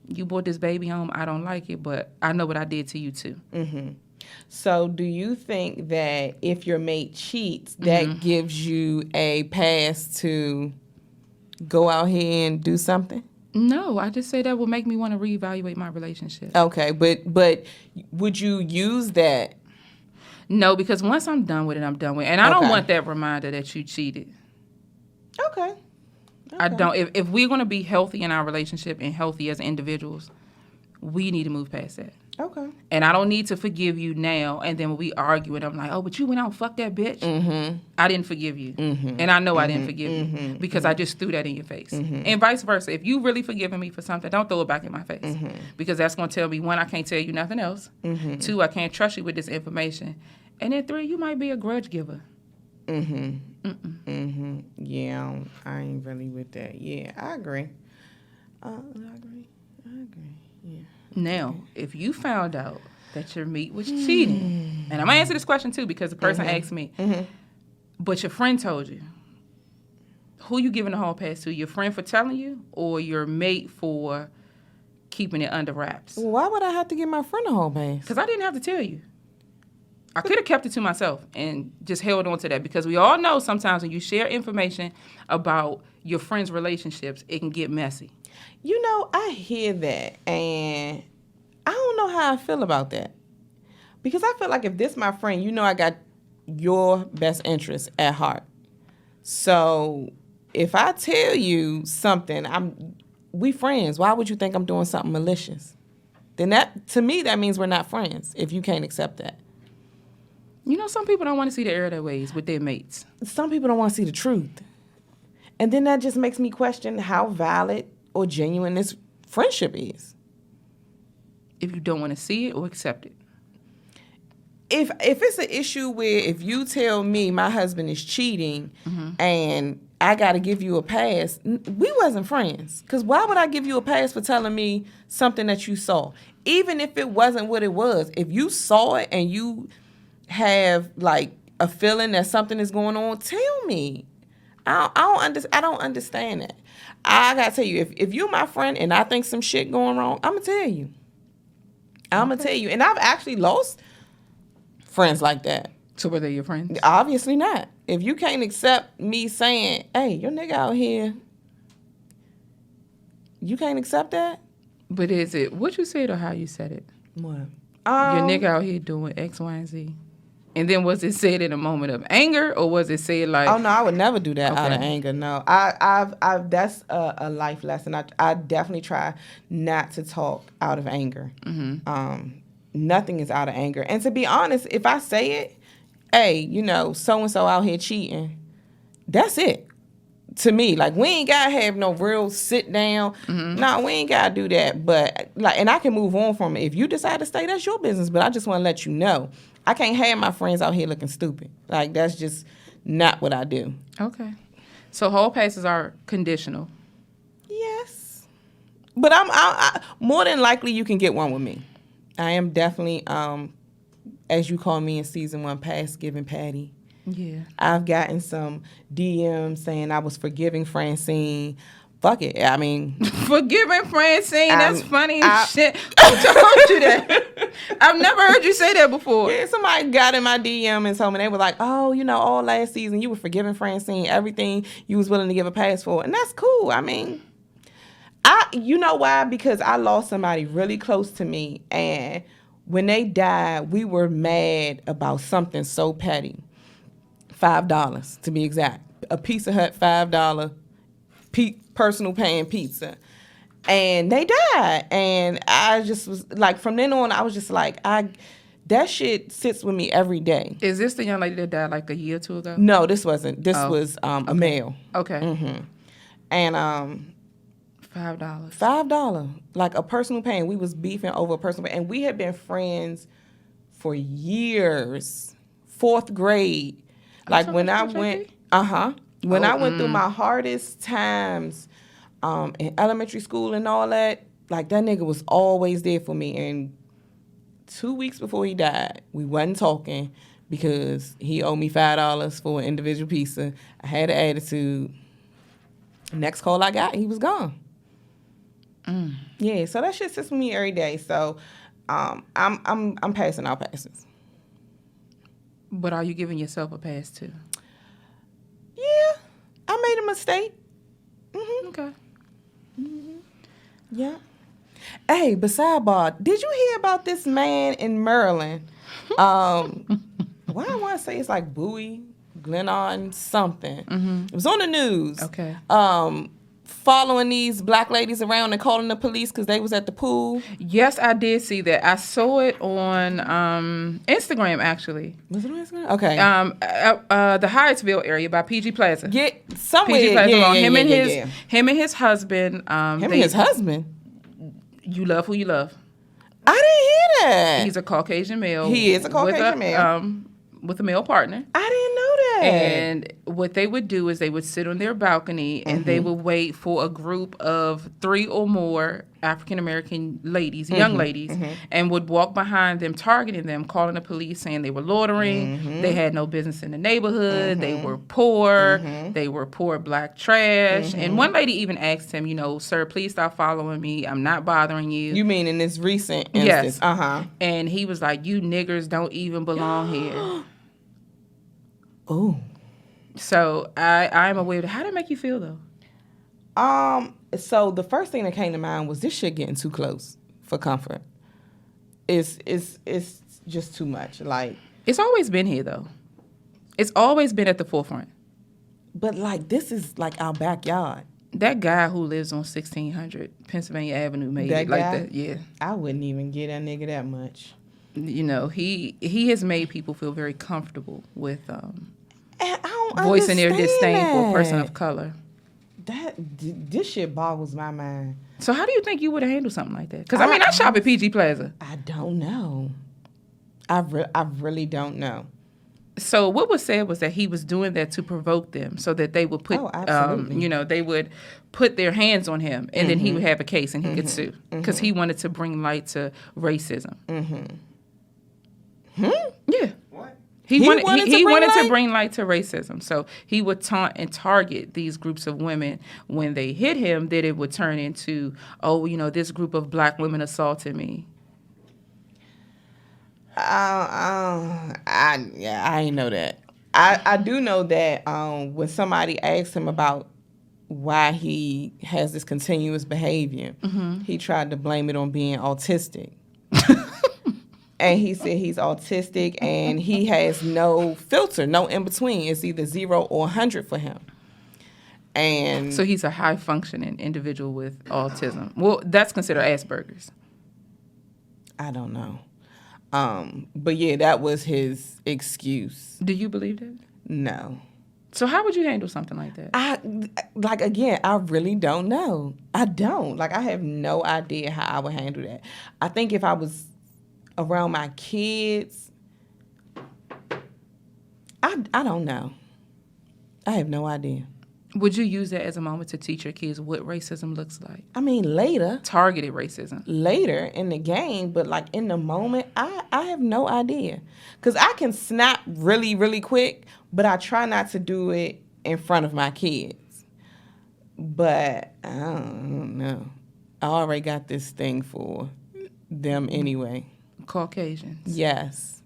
you brought this baby home. I don't like it, but I know what I did to you too. So do you think that if your mate cheats, that gives you a pass to go out here and do something? No, I just say that will make me want to reevaluate my relationship. Okay, but would you use that? No, because once I'm done with it, I'm done with it. And I don't want that reminder that you cheated. Okay. I don't. If we're going to be healthy in our relationship and healthy as individuals, we need to move past that. Okay. And I don't need to forgive you now. And then when we argue and I'm like, oh, but you went out and fucked that bitch. I didn't forgive you. And I know I didn't forgive you because I just threw that in your face. And vice versa. If you really forgiven me for something, don't throw it back in my face. Because that's going to tell me, one, I can't tell you nothing else. Two, I can't trust you with this information. And then three, you might be a grudge giver. Yeah, I ain't really with that. Yeah, I agree. I agree. Yeah. Now, if you found out that your mate was cheating, and I'm going to answer this question too because the person asked me, but your friend told you, who you giving the hall pass to? Your friend for telling you or your mate for keeping it under wraps? Well, why would I have to give my friend a hall pass? Because I didn't have to tell you. I could have kept it to myself and just held on to that because we all know sometimes when you share information about your friends' relationships, it can get messy. You know, I hear that, and I don't know how I feel about that. Because I feel like if this my friend, you know I got your best interest at heart. So if I tell you something, we friends. Why would you think I'm doing something malicious? Then that, to me, that means we're not friends if you can't accept that. You know, some people don't want to see the error of their ways with their mates. Some people don't want to see the truth. And then that just makes me question how valid or genuine this friendship is. If you don't want to see it or accept it. If it's an issue where if you tell me my husband is cheating and I got to give you a pass, we wasn't friends. Because why would I give you a pass for telling me something that you saw? Even if it wasn't what it was. If you saw it and you have like a feeling that something is going on, tell me. I don't understand that. I gotta tell you, if you're my friend and I think some shit going wrong, I'm gonna tell you. And I've actually lost friends like that. So were they your friends? Obviously not. If you can't accept me saying, hey, your nigga out here You can't accept that? But is it what you said or how you said it? What? Your nigga out here doing X, Y, and Z. And then was it said in a moment of anger, or was it said like? Oh no, I would never do that out of Okay. anger. No, I've that's a life lesson. I definitely try not to talk out of anger. Nothing is out of anger. And to be honest, if I say it, hey, you know, so and so out here cheating, that's it. To me, like, we ain't gotta have no real sit down. No, we ain't gotta do that. But like, and I can move on from it. If you decide to stay, that's your business. But I just want to let you know, I can't have my friends out here looking stupid. Like, that's just not what I do. Okay. So hall passes are conditional. Yes, but I more than likely you can get one with me. I am definitely, as you call me in season 1, past giving Patty. Yeah. I've gotten some DMs saying I was forgiving Francine. Fuck it. I mean, Forgiving Francine, that's funny as I- shit. Who told you that? I've never heard you say that before. yeah, somebody got in my DM and told me, they were like, oh, you know, all last season you were forgiving Francine, everything you was willing to give a pass for. And that's cool. I mean, you know why? Because I lost somebody really close to me. And when they died, we were mad about something so petty. $5 to be exact. A Pizza Hut $5 personal paying pizza. And they died. And I just was like, from then on, I was just like, that shit sits with me every day. Is this the young lady that died like a year or two ago? No, this wasn't. This Oh. was a male. Okay. And $5. $5, like a personal pain. We was beefing over a personal pain. And we had been friends for years. 4th grade. Like when I went, when I went through my hardest times in elementary school and all that, like that nigga was always there for me. And 2 weeks before he died, we wasn't talking because he owed me $5 for an individual pizza. I had an attitude. Next call I got, he was gone. Yeah, so that shit sits with me every day. So I'm passing out passes. But are you giving yourself a pass too? Yeah, I made a mistake. Okay. Yeah. Hey, but sidebar, did you hear about this man in Maryland? Why I want to say it's like Bowie, Glenarm, something. It was on the news. Okay. Following these black ladies around and calling the police because they was at the pool. Yes, I did see that. I saw it on Instagram actually. Was it on Instagram? Okay. The Hyattsville area by PG Plaza. Yeah, somewhere. PG Plaza. Yeah, him and his yeah. him and his husband. Him and his husband. You love who you love. I didn't hear that. He's a Caucasian male. He is a Caucasian male. With a male partner. I didn't know that. And what they would do is they would sit on their balcony and they would wait for a group of 3 or more African American ladies, young ladies, and would walk behind them, targeting them, calling the police, saying they were loitering, they had no business in the neighborhood, they were poor, they were poor black trash. And one lady even asked him, you know, sir, please stop following me. I'm not bothering you. You mean in this recent Yes. instance? And he was like, you niggers don't even belong here. Oh. So I'm aware. How did it make you feel though? So the first thing that came to mind was this shit getting too close for comfort. It's just too much. Like, It's always been here though. It's always been at the forefront. but like this is like our backyard. That guy who lives on 1600 Pennsylvania Avenue made That it like guy? that. Yeah. I wouldn't even get that nigga that much. You know, he has made people feel very comfortable with And I don't voicing their understand disdain for a person that. of color. This shit boggles my mind. So how do you think you would have handled something like that? Because I mean, I shop at PG Plaza. I don't know. I really don't know. So what was said was that he was doing that to provoke them, so that they would put, absolutely. they would put their hands on him, and then he would have a case and he could sue because he wanted to bring light to racism. Yeah. What? He wanted to to bring light to racism. So he would taunt and target these groups of women. When they hit him, that it would turn into, oh, you know, this group of black women assaulted me. I ain't know that. I do know that when somebody asked him about why he has this continuous behavior. He tried to blame it on being autistic. And he said he's autistic and he has no filter, no in between. It's either 0 or 100 for him. And So he's a high functioning individual with autism. Well, that's considered Asperger's. I don't know. But yeah, that was his excuse. Do you believe that? No. So how would you handle something like that? I really don't know. I don't. Like, I have no idea how I would handle that. I think if I was around my kids, I don't know. I have no idea. Would you use that as a moment to teach your kids what racism looks like? I mean, later in the game, but like in the moment, I have no idea. Because I can snap really, really quick, but I try not to do it in front of my kids. But I don't know. I already got this thing for them anyway. Caucasians. Yes.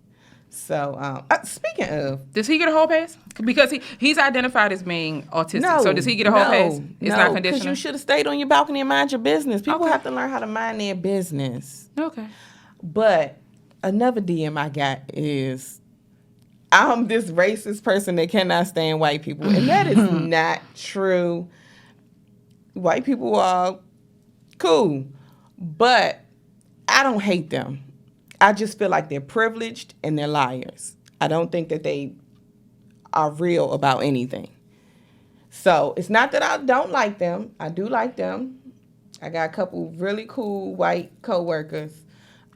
So, speaking of... Does he get a hall pass? Because he's identified as being autistic. No, so does he get a hall pass? It's not conditional? Because you should have stayed on your balcony and mind your business. People have to learn how to mind their business. Okay. But another DM I got is, I'm this racist person that cannot stand white people. And that is not true. White people are cool. But I don't hate them. I just feel like they're privileged and they're liars. I don't think that they are real about anything. So it's not that I don't like them. I do like them. I got a couple really cool white coworkers.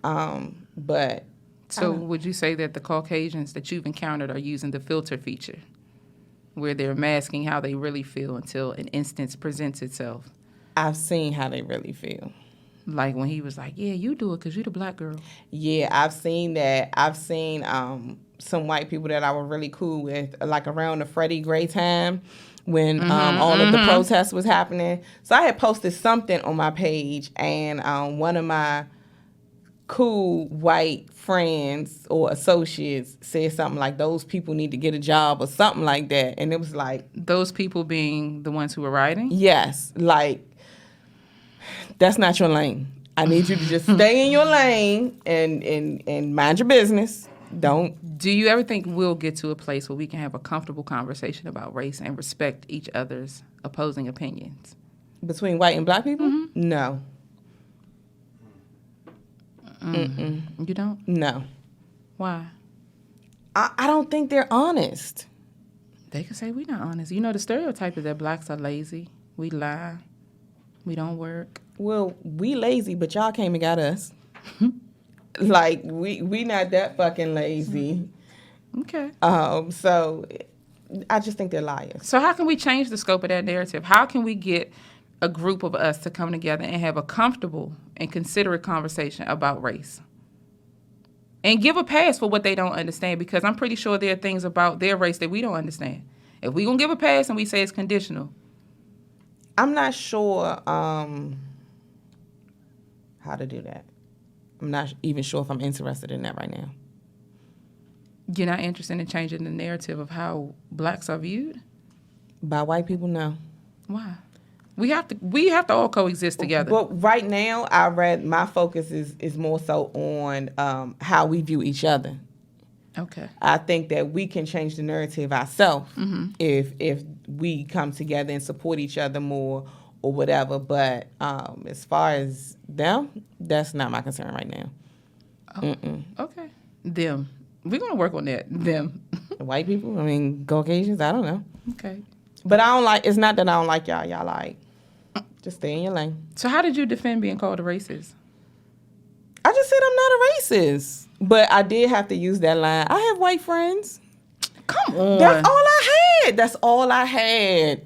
But so would you say that the Caucasians that you've encountered are using the filter feature, where they're masking how they really feel until an instance presents itself? I've seen how they really feel. Like when he was like, yeah, you do it because you're the black girl. Yeah, I've seen that. I've seen some white people that I was really cool with, like around the Freddie Gray time when all of the protests was happening. So I had posted something on my page, and one of my cool white friends or associates said something like, those people need to get a job or something like that. And it was like... Those people being the ones who were rioting? Yes, like... That's not your lane. I need you to just stay in your lane and mind your business. Don't. Do you ever think we'll get to a place where we can have a comfortable conversation about race and respect each other's opposing opinions? Between white and black people? Mm-hmm. No. You don't? No. Why? I don't think they're honest. They could say we're not honest. You know, the stereotype is that blacks are lazy. We lie. We don't work. Well, we lazy, but y'all came and got us. Like, we not that fucking lazy. Okay. So I just think they're liars. So how can we change the scope of that narrative? How can we get a group of us to come together and have a comfortable and considerate conversation about race? And give a pass for what they don't understand, because I'm pretty sure there are things about their race that we don't understand. If we gonna give a pass and we say it's conditional, I'm not sure how to do that. I'm not even sure if I'm interested in that right now. You're not interested in changing the narrative of how blacks are viewed? By white people, no. Why? We have to all coexist together. But right now, my focus is more so on how we view each other. Okay. I think that we can change the narrative ourselves if we come together and support each other more or whatever. But as far as them, that's not my concern right now. Oh, okay. Them. We're going to work on that. Them. White people? I mean, Caucasians? I don't know. Okay. But I don't like, it's not that I don't like y'all. Y'all like, just stay in your lane. So how did you defend being called a racist? I just said I'm not a racist. But I did have to use that line. I have white friends. Come on. That's all I had.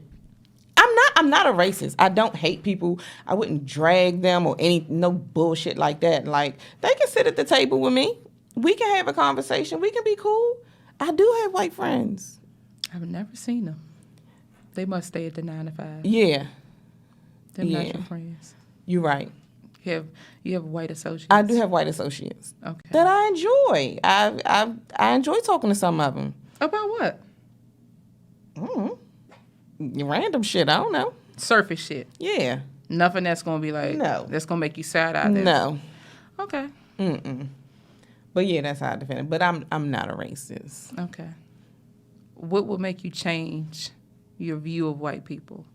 I'm not a racist. I don't hate people. I wouldn't drag them or no bullshit like that. Like, they can sit at the table with me. We can have a conversation. We can be cool. I do have white friends. I've never seen them. They must stay at the 9 to 5. Yeah. They're not your friends. You're right. You have white associates. I do have white associates. Okay. That I enjoy. I enjoy talking to some of them. About what? Random shit. I don't know. Surface shit. Yeah. Nothing that's gonna be like No. that's gonna make you sad out there. No. Okay. But yeah, that's how I defend it. But I'm not a racist. Okay. What would make you change your view of white people,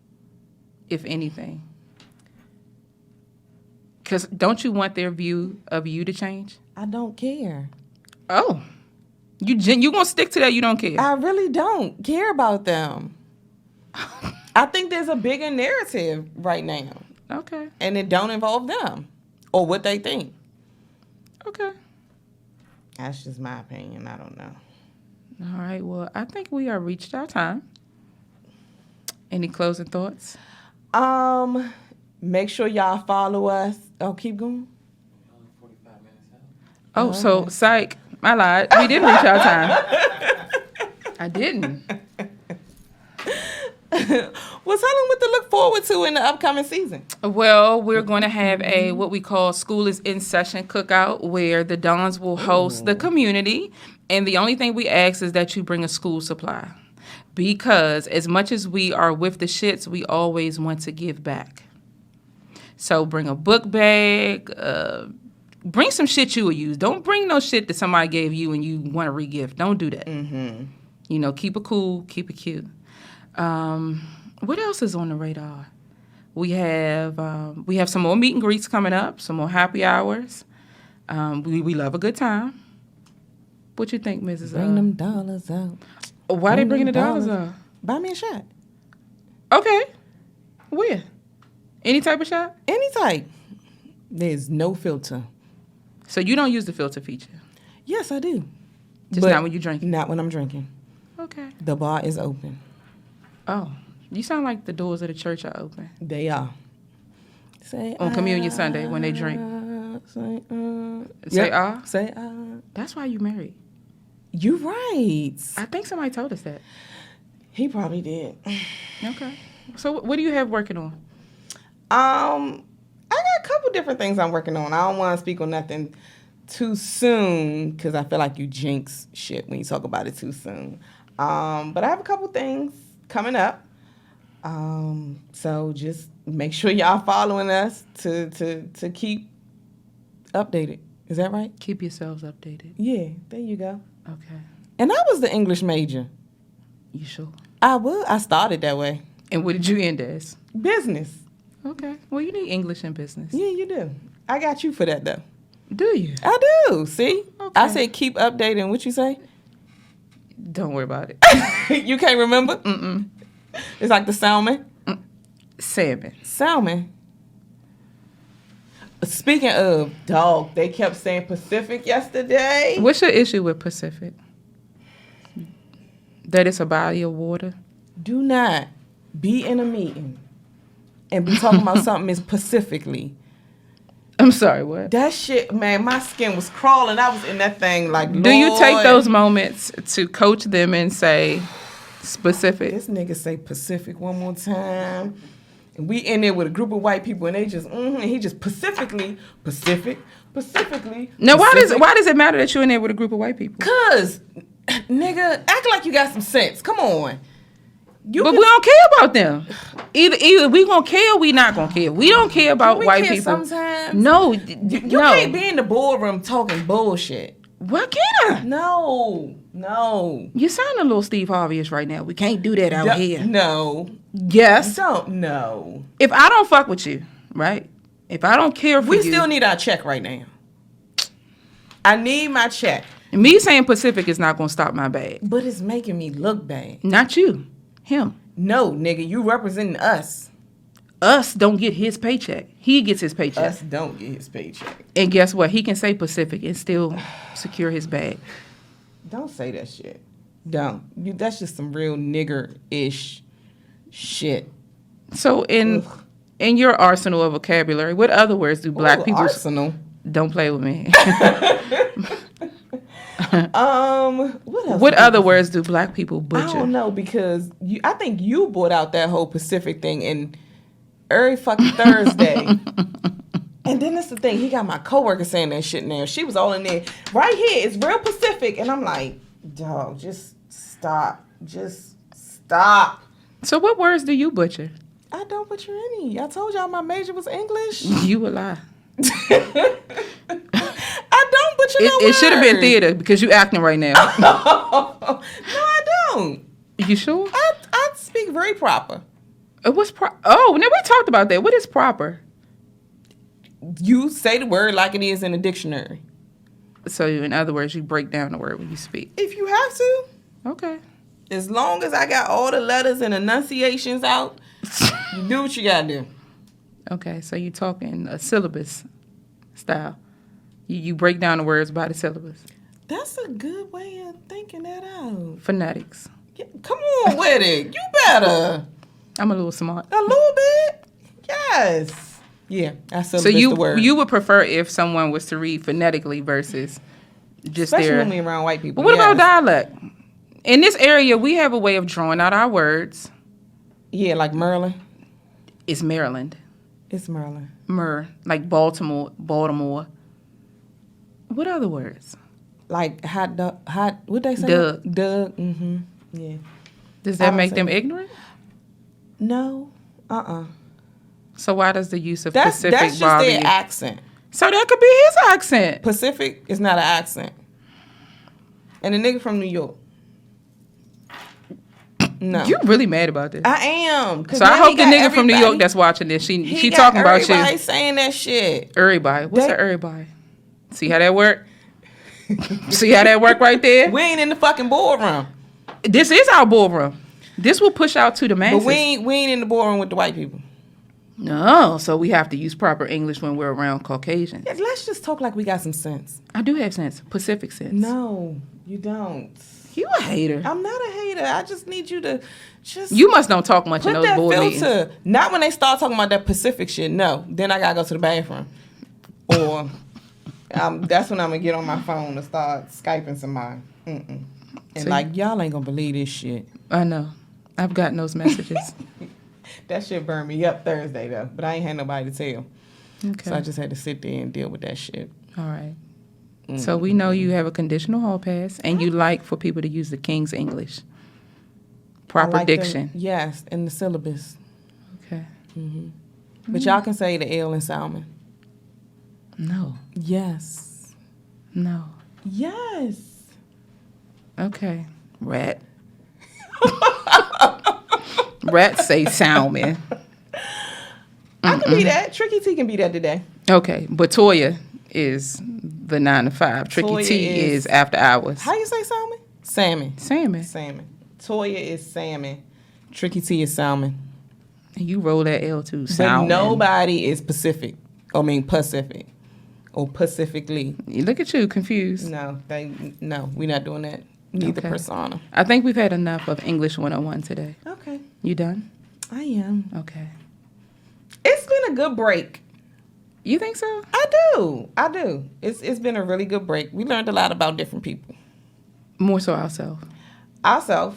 if anything? Because don't you want their view of you to change? I don't care. Oh. You gonna stick to that? You don't care? I really don't care about them. I think there's a bigger narrative right now. Okay. And it don't involve them or what they think. Okay. That's just my opinion. I don't know. All right. Well, I think we are reached our time. Any closing thoughts? Make sure y'all follow us. Oh, keep going. Oh, so psych. I lied. We didn't reach our time. I didn't. Well, tell them what to look forward to in the upcoming season. Well, we're going to have a what we call School is in Session cookout where the Dons will host the community. And the only thing we ask is that you bring a school supply. Because as much as we are with the shits, we always want to give back. So bring a book bag. Bring some shit you will use. Don't bring no shit that somebody gave you and you want to re-gift. Don't do that. You know, keep it cool, keep it cute. What else is on the radar? We have some more meet and greets coming up, some more happy hours. We love a good time. What you think, Mrs. Bring them dollars out. Why they bringing the dollars out? Buy me a shot. Okay. Where? Any type of shot? Any type. There's no filter. So you don't use the filter feature? Yes, I do. Just But not when you drink? Not when I'm drinking. Okay. The bar is open. Oh. You sound like the doors of the church are open. They are. Say on Communion Sunday when they drink. Say Say yep. Say That's why you married. You right. I think somebody told us that. He probably did. Okay. So what do you have working on? I got a couple different things I'm working on. I don't want to speak on nothing too soon because I feel like you jinx shit when you talk about it too soon. But I have a couple things coming up. So just make sure y'all following us to keep updated. Is that right? Keep yourselves updated. Yeah, there you go. Okay. And I was the English major. You sure? I started that way. And what did you end as? Business. Okay. Well, you need English in business. Yeah, you do. I got you for that, though. Do you? I do. See? Okay. I said keep updating. What you say? Don't worry about it. You can't remember? Mm-mm. It's like the salmon. Salmon. Salmon. Speaking of dog, they kept saying Pacific yesterday. What's your issue with Pacific? That it's a body of water? Do not be in a meeting and be talking about something specifically. I'm sorry, what? That shit, man, my skin was crawling. I was in that thing like, Do you take Lord. those moments to coach them and say specific? This nigga say Pacific one more time. And we in there with a group of white people and they just, and he just Pacifically. Now, why does it matter that you're in there with a group of white people? Cause, nigga, act like you got some sense. Come on. But we don't care about them. Either we gonna care or we not gonna care. We don't care about white people. Sometimes. No, You no. can't be in the boardroom talking bullshit. What can I? No. You sound a little Steve Harvey-ish right now. We can't do that out here. No. Yes. Don't. No. If I don't fuck with you, right? If I don't care for you. We still need our check right now. I need my check. Me saying Pacific is not gonna stop my bag. But it's making me look bad. Not you. Him. No, nigga, you representing us. Us don't get his paycheck. He gets his paycheck. Us don't get his paycheck. And guess what? He can say Pacific and still secure his bag. Don't say that shit. Don't. That's just some real nigger-ish shit. So in your arsenal of vocabulary, what other words do black people... Arsenal? Don't play with me. What else? What other words do black people butcher? I don't know because I think you brought out that whole Pacific thing in every fucking Thursday. And then that's the thing. He got my coworker saying that shit now. She was all in there. Right here, it's real Pacific. And I'm like, dog, just stop. Just stop. So what words do you butcher? I don't butcher any. I told y'all my major was English. You a lie. I don't butcher no It should have been words. theater because you acting right now. No, I don't. You sure? I speak very proper. What's Oh, now we talked about that. What is proper? You say the word like it is in the dictionary. So, in other words, you break down the word when you speak. If you have to. Okay. As long as I got all the letters and enunciations out, you do what you gotta do. Okay, so you talking a syllabus style. You break down the words by the syllabus. That's a good way of thinking that out. Phonetics. Yeah, come on with it. You better. I'm a little smart. A little bit. Yes. Yeah, that's So the word. you would prefer if someone was to read phonetically versus just Especially their... when we around white people. But what yes. about dialect? In this area, we have a way of drawing out our words. Yeah, like Merlin. It's Maryland. It's Merlin. Like Baltimore. What other words? Like hot, what they say? Doug. Doug, yeah. Does I that would make say them that. ignorant? No, So why does the use of That's Pacific just bother their you? accent. So that could be his accent. Pacific is not an accent. And a nigga from New York. No. You really mad about this? I am. 'Cause So I now hope he the got nigga from New York everybody- that's watching this, she he got talking about you. everybody saying that shit. Everybody. What's They- that everybody? See how that work? See how that work right there? We ain't in the fucking boardroom. This is our ballroom. This will push out to the masses. But we ain't in the boardroom with the white people. No, so we have to use proper English when we're around Caucasians. Yeah, let's just talk like we got some sense. I do have sense. Pacific sense. No, you don't. You a hater. I'm not a hater. I just need you to just You must don't talk much in put those that board meetings. filter. Not when they start talking about that Pacific shit. No, then I gotta go to the bathroom, or that's when I'm gonna get on my phone and start skyping somebody. And See? like y'all ain't gonna believe this shit. I know. I've gotten those messages. That shit burned me up Thursday though, but I ain't had nobody to tell, Okay. so I just had to sit there and deal with that shit. All right. So we know you have a conditional hall pass, and you like for people to use the King's English. Proper I like them- diction. yes, in the syllabus. Okay. But y'all can say the ale and salmon. No. Yes. No. Yes. Okay. Rat. Rat say salmon. I can be that. Tricky T can be that today. Okay. But Toya is the 9 to 5. Tricky Toya T is- is after hours. How you say salmon? Salmon. Salmon. Salmon. Toya is salmon. Tricky T is salmon. And you roll that L too. Salmon. But nobody is Pacific. Pacific. Or Pacifically. Look at you, confused. No, we're not doing that. Neither Okay. persona. I think we've had enough of English 101 today. Okay. You done? I am. Okay. It's been a good break. You think so? I do. It's been a really good break. We learned a lot about different people. More so ourselves. Also,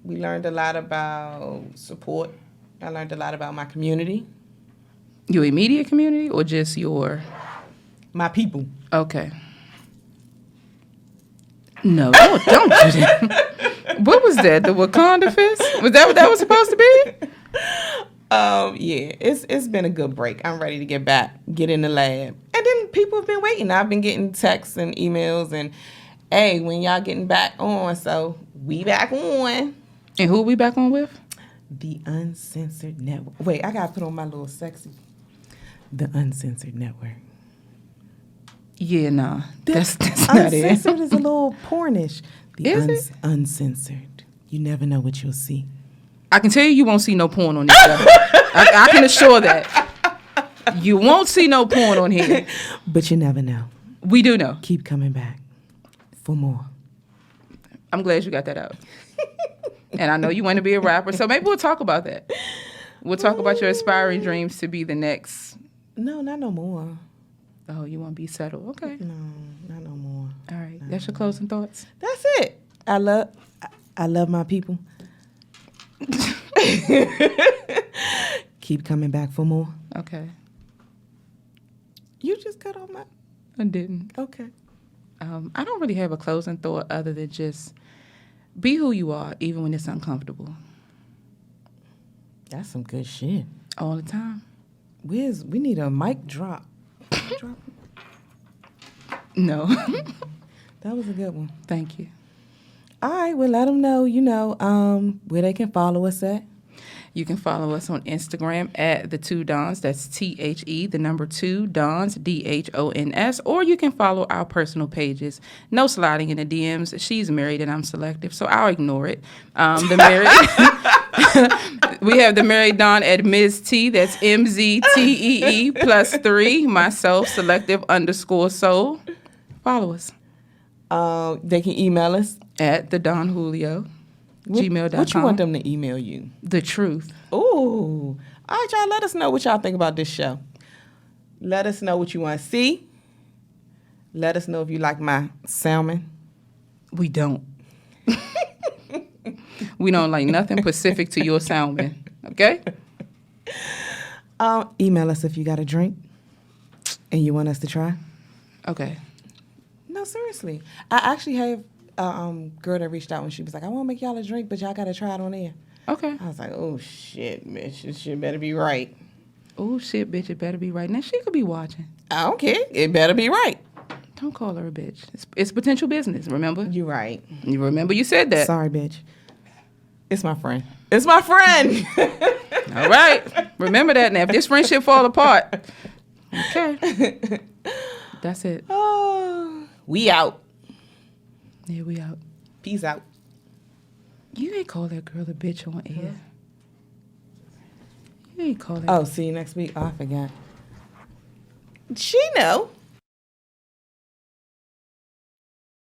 we learned a lot about support. I learned a lot about my community. Your immediate community or just your... My people. Okay. No, don't do that. What was that? The Wakanda fist? Was that what that was supposed to be? Yeah, it's been a good break. I'm ready to get in the lab. And then people have been waiting. I've been getting texts and emails and, hey, when y'all getting back on? So we back on. And who are we back on with? The Uncensored Network. Wait, I gotta put on my little sexy. The Uncensored Network. Yeah, nah. That's not it. Uncensored is a little pornish. The Is it? Uncensored. You never know what you'll see. I can tell you won't see no porn on this show. I can assure that. You won't see no porn on here. But you never know. We do know. Keep coming back for more. I'm glad you got that out. And I know you want to be a rapper, so maybe we'll talk about that. We'll talk about your aspiring dreams to be the next. No, not no more. Oh, you want to be settled? Okay. No, not no more. All right. That's your closing thoughts? That's it. I love my people. Keep coming back for more. Okay. You just cut off my... I didn't. Okay. I don't really have a closing thought other than just be who you are, even when it's uncomfortable. That's some good shit. All the time. We need a mic drop. Drop. No. That was a good one. Thank you. All right, well, let them know, where they can follow us at. You can follow us on Instagram at the Two Dons. That's THE, the number 2, Dons, DHONS. Or you can follow our personal pages. No sliding in the DMs. She's married and I'm selective, so I'll ignore it. The married, we have the married Don at Ms. T. That's MZTEE +3. Myself, selective _soul. Follow us. They can email us. At the Don Julio. gmail.com. What you want them to email you? The truth. Ooh. All right, y'all, let us know what y'all think about this show. Let us know what you want to see. Let us know if you like my salmon. We don't. We don't like nothing specific to your salmon. Okay? Email us if you got a drink and you want us to try. Okay. No, seriously. I actually have a girl that reached out and she was like, I want to make y'all a drink, but y'all got to try it on air. Okay. I was like, oh, shit, bitch. This shit better be right. Oh, shit, bitch, it better be right. Now, she could be watching. I don't care. It better be right. Don't call her a bitch. It's potential business, remember? You're right. You remember you said that. Sorry, bitch. It's my friend. It's my friend. All right. Remember that now. If this friendship fall apart, okay. That's it. Oh, we out. Yeah, we out. Peace out. You ain't call that girl a bitch on air. You ain't call that. Oh, see you next week. Oh, I forgot. She know.